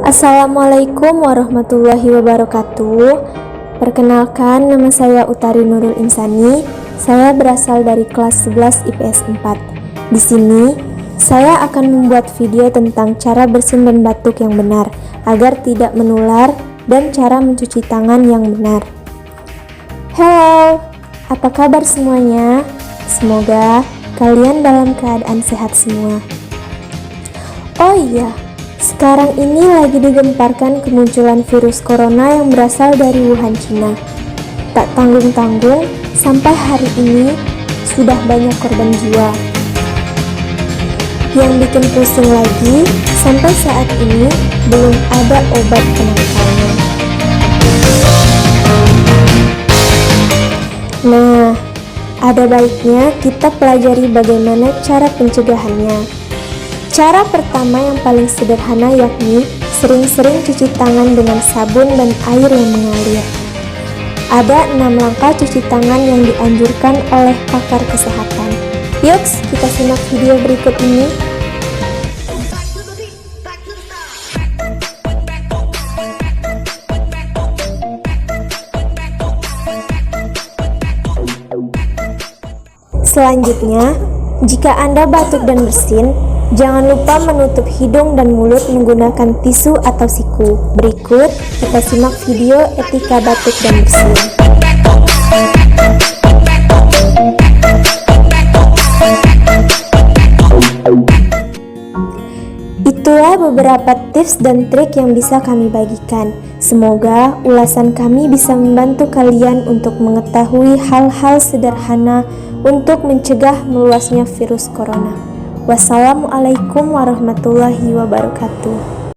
Assalamualaikum warahmatullahi wabarakatuh. Perkenalkan, nama saya Utari Nurul Insani. Saya berasal dari kelas 11 IPS 4. Di sini, saya akan membuat video tentang cara bersin dan batuk yang benar agar tidak menular dan cara mencuci tangan yang benar. Halo, apa kabar semuanya? Semoga kalian dalam keadaan sehat semua. Oh iya, sekarang ini lagi digemparkan kemunculan virus corona yang berasal dari Wuhan, Cina. Tak tanggung-tanggung, sampai hari ini sudah banyak korban jiwa. Yang bikin pusing lagi, sampai saat ini belum ada obat penangkalnya. Nah, ada baiknya kita pelajari bagaimana cara pencegahannya. Cara pertama yang paling sederhana yakni sering-sering cuci tangan dengan sabun dan air yang mengalir. Ada 6 langkah cuci tangan yang dianjurkan oleh pakar kesehatan. Yuk, kita simak video berikut ini. Selanjutnya, jika Anda batuk dan bersin, jangan lupa menutup hidung dan mulut menggunakan tisu atau siku. Berikut, kita simak video etika batuk dan bersin. Itulah beberapa tips dan trik yang bisa kami bagikan. Semoga ulasan kami bisa membantu kalian untuk mengetahui hal-hal sederhana untuk mencegah meluasnya virus corona. Wassalamualaikum warahmatullahi wabarakatuh.